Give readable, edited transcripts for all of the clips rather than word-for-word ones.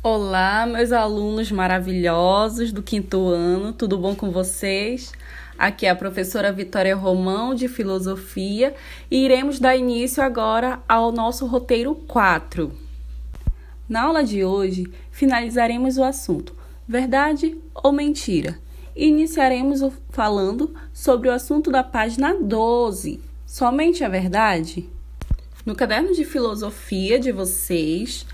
Olá, meus alunos maravilhosos do quinto ano, tudo bom com vocês? Aqui é a professora Vitória Romão, de Filosofia, e iremos dar início agora ao nosso roteiro 4. Na aula de hoje, finalizaremos o assunto verdade ou mentira. E iniciaremos falando sobre o assunto da página 12, somente a verdade. No caderno de filosofia de vocês,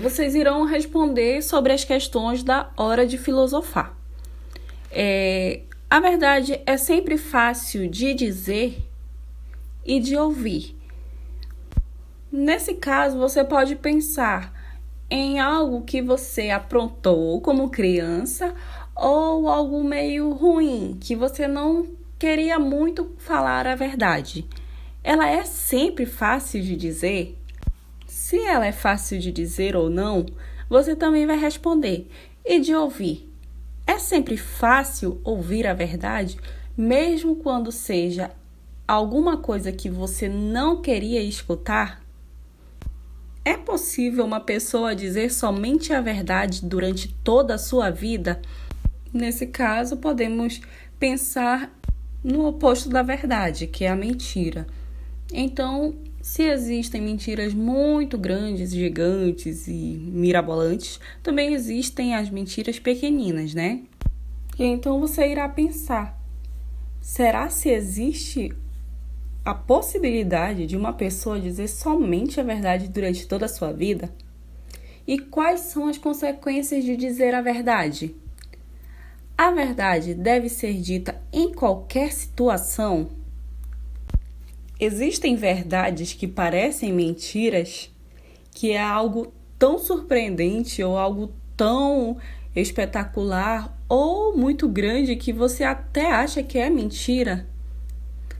vocês irão responder sobre as questões da hora de filosofar. A verdade é sempre fácil de dizer e de ouvir. Nesse caso, você pode pensar em algo que você aprontou como criança ou algo meio ruim, que você não queria muito falar a verdade. Ela é sempre fácil de dizer? Se ela é fácil de dizer ou não, você também vai responder. E de ouvir? É sempre fácil ouvir a verdade, mesmo quando seja alguma coisa que você não queria escutar? É possível uma pessoa dizer somente a verdade durante toda a sua vida? Nesse caso, podemos pensar no oposto da verdade, que é a mentira. Então, se existem mentiras muito grandes, gigantes e mirabolantes, também existem as mentiras pequeninas, né? E então você irá pensar, será se existe a possibilidade de uma pessoa dizer somente a verdade durante toda a sua vida? E quais são as consequências de dizer a verdade? A verdade deve ser dita em qualquer situação? Existem verdades que parecem mentiras, que é algo tão surpreendente ou algo tão espetacular ou muito grande que você até acha que é mentira?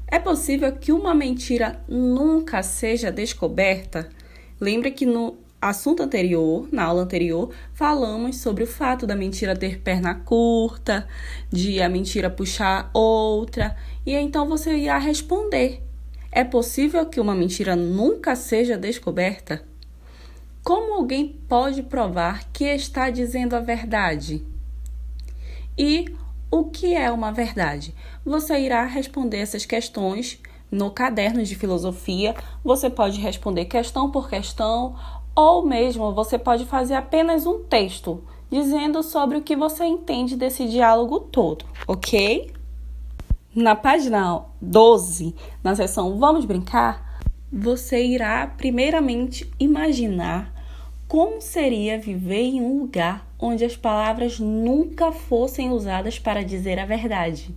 É possível que uma mentira nunca seja descoberta? Lembra que no assunto anterior, na aula anterior, falamos sobre o fato da mentira ter perna curta, de a mentira puxar outra, e então você irá responder. É possível que uma mentira nunca seja descoberta? Como alguém pode provar que está dizendo a verdade? E o que é uma verdade? Você irá responder essas questões no caderno de filosofia. Você pode responder questão por questão, ou mesmo você pode fazer apenas um texto dizendo sobre o que você entende desse diálogo todo, ok? Na página 12, na seção Vamos Brincar, você irá primeiramente imaginar como seria viver em um lugar onde as palavras nunca fossem usadas para dizer a verdade.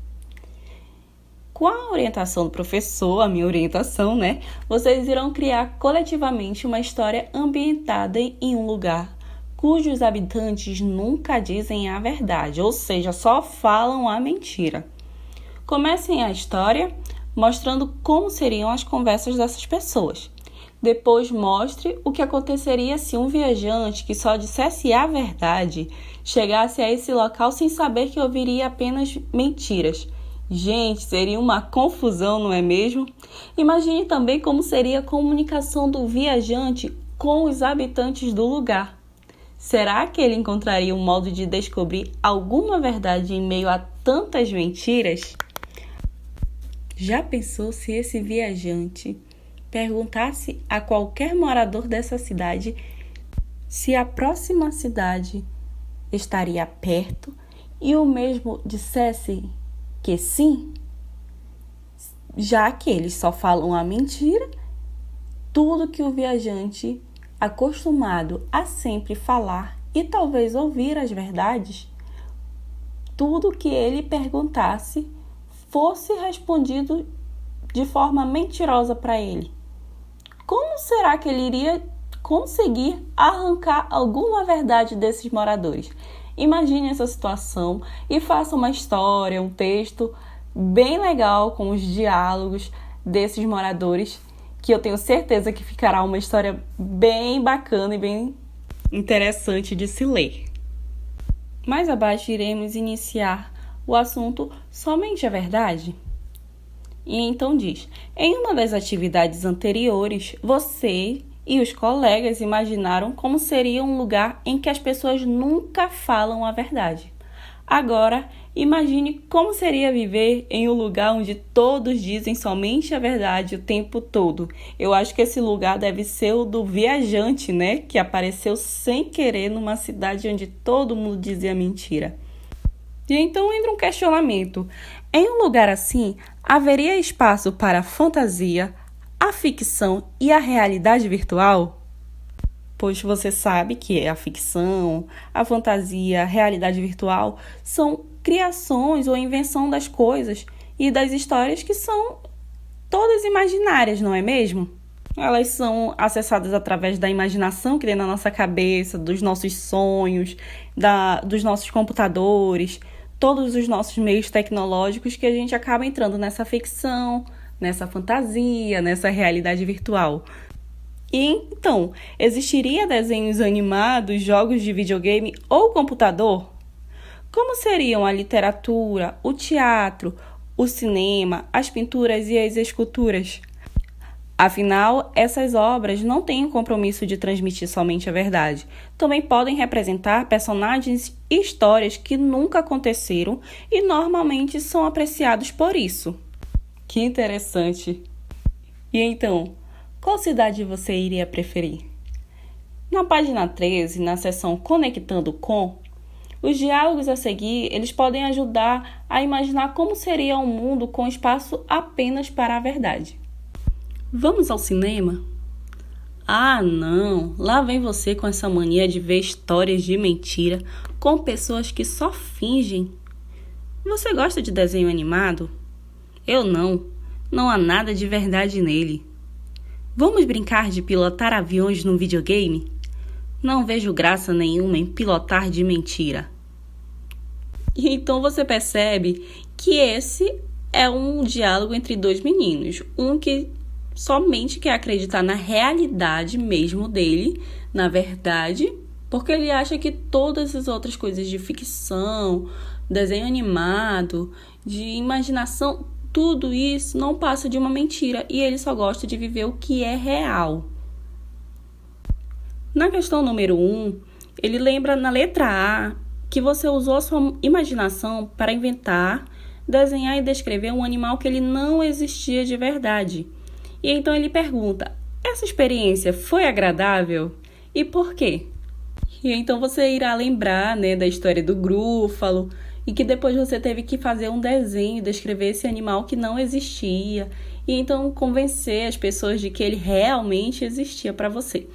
Com a orientação do professor, a minha orientação, né? Vocês irão criar coletivamente uma história ambientada em um lugar cujos habitantes nunca dizem a verdade, ou seja, só falam a mentira. Comecem a história mostrando como seriam as conversas dessas pessoas. Depois mostre o que aconteceria se um viajante que só dissesse a verdade chegasse a esse local sem saber que ouviria apenas mentiras. Gente, seria uma confusão, não é mesmo? Imagine também como seria a comunicação do viajante com os habitantes do lugar. Será que ele encontraria um modo de descobrir alguma verdade em meio a tantas mentiras? Já pensou se esse viajante perguntasse a qualquer morador dessa cidade se a próxima cidade estaria perto e o mesmo dissesse que sim? Já que eles só falam a mentira, tudo que o viajante, acostumado a sempre falar e talvez ouvir as verdades, tudo que ele perguntasse fosse respondido de forma mentirosa para ele. Como será que ele iria conseguir arrancar alguma verdade desses moradores? Imagine essa situação e faça uma história, um texto bem legal com os diálogos desses moradores, que eu tenho certeza que ficará uma história bem bacana e bem interessante de se ler. Mais abaixo iremos iniciar o assunto somente a verdade? E então diz, em uma das atividades anteriores, você E os colegas imaginaram como seria um lugar em que as pessoas nunca falam a verdade. Agora, imagine como seria viver em um lugar onde todos dizem somente a verdade o tempo todo. Eu acho que esse lugar deve ser o do viajante, né? Que apareceu sem querer numa cidade onde todo mundo dizia mentira. E então entra um questionamento. Em um lugar assim, haveria espaço para a fantasia, a ficção e a realidade virtual? Pois você sabe que a ficção, a fantasia, a realidade virtual são criações ou invenção das coisas e das histórias que são todas imaginárias, não é mesmo? Elas são acessadas através da imaginação que tem na nossa cabeça, dos nossos sonhos, dos nossos computadores, todos os nossos meios tecnológicos que a gente acaba entrando nessa ficção, nessa fantasia, nessa realidade virtual. E então, existiria desenhos animados, jogos de videogame ou computador? Como seriam a literatura, o teatro, o cinema, as pinturas e as esculturas? Afinal, essas obras não têm o compromisso de transmitir somente a verdade. Também podem representar personagens e histórias que nunca aconteceram e normalmente são apreciados por isso. Que interessante! E então, qual cidade você iria preferir? Na página 13, na seção Conectando com, os diálogos a seguir, eles podem ajudar a imaginar como seria um mundo com espaço apenas para a verdade. Vamos ao cinema? Ah, não! Lá vem você com essa mania de ver histórias de mentira com pessoas que só fingem. Você gosta de desenho animado? Eu não. Não há nada de verdade nele. Vamos brincar de pilotar aviões num videogame? Não vejo graça nenhuma em pilotar de mentira. E então você percebe que esse é um diálogo entre dois meninos. Um que somente quer acreditar na realidade mesmo dele, na verdade, porque ele acha que todas as outras coisas de ficção, desenho animado, de imaginação, tudo isso não passa de uma mentira e ele só gosta de viver o que é real. Na questão número 1, ele lembra na letra A que você usou a sua imaginação para inventar, desenhar e descrever um animal que ele não existia de verdade. E então ele pergunta, essa experiência foi agradável? E por quê? E então você irá lembrar, da história do Grúfalo, e que depois você teve que fazer um desenho e descrever esse animal que não existia, e então convencer as pessoas de que ele realmente existia para você.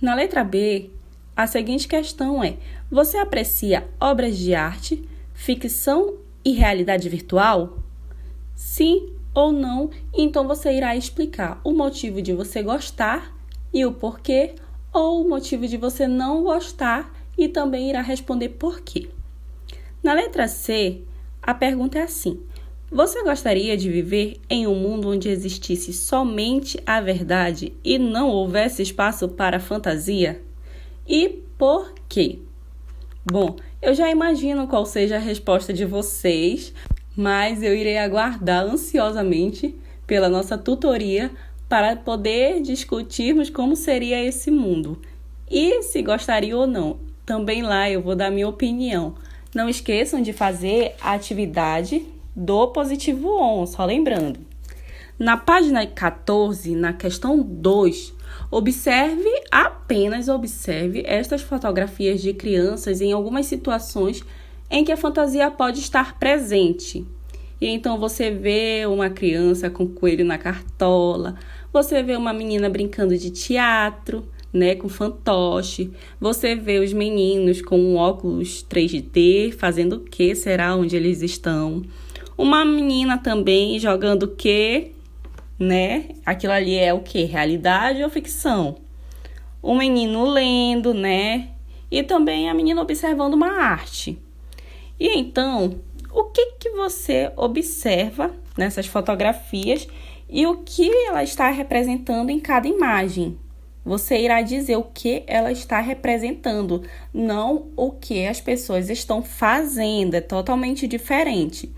Na letra B, a seguinte questão é, você aprecia obras de arte, ficção e realidade virtual? Sim ou não, então você irá explicar o motivo de você gostar e o porquê, ou o motivo de você não gostar e também irá responder por quê. Na letra C, a pergunta é assim, você gostaria de viver em um mundo onde existisse somente a verdade e não houvesse espaço para a fantasia? E por quê? Bom, eu já imagino qual seja a resposta de vocês, mas eu irei aguardar ansiosamente pela nossa tutoria para poder discutirmos como seria esse mundo. E se gostaria ou não, também lá eu vou dar minha opinião. Não esqueçam de fazer a atividade do positivo on, só lembrando. Na página 14, na questão 2, apenas observe estas fotografias de crianças em algumas situações em que a fantasia pode estar presente. E então você vê uma criança com coelho na cartola, você vê uma menina brincando de teatro, com fantoche, você vê os meninos com um óculos 3D, fazendo o que será onde eles estão. Uma menina também jogando o quê? Aquilo ali é o quê? Realidade ou ficção? Um menino lendo, E também a menina observando uma arte. E então, o que você observa nessas fotografias e o que ela está representando em cada imagem? Você irá dizer o que ela está representando, não o que as pessoas estão fazendo, é totalmente diferente.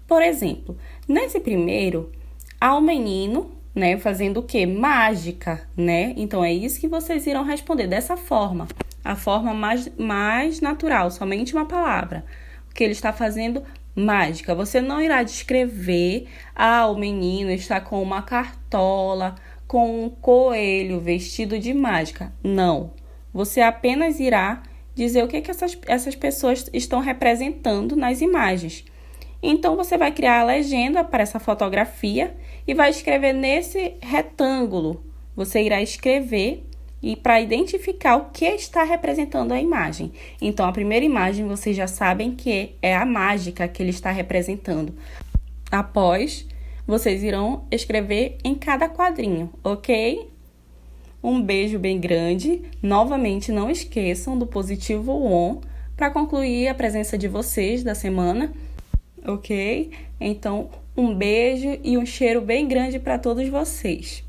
Por exemplo, nesse primeiro, há um menino né? Fazendo o quê? Mágica, né? Então, é isso que vocês irão responder dessa forma. A forma mais natural, somente uma palavra. O que ele está fazendo? Mágica. Você não irá descrever, o menino está com uma cartola, com um coelho vestido de mágica. Não. Você apenas irá dizer o que essas pessoas estão representando nas imagens. Então, você vai criar a legenda para essa fotografia e vai escrever nesse retângulo. Você irá escrever e para identificar o que está representando a imagem. Então, a primeira imagem, vocês já sabem que é a mágica que ele está representando. Após, vocês irão escrever em cada quadrinho, ok? Um beijo bem grande. Novamente, não esqueçam do positivo on para concluir a presença de vocês da semana, ok? Então, um beijo e um cheiro bem grande para todos vocês.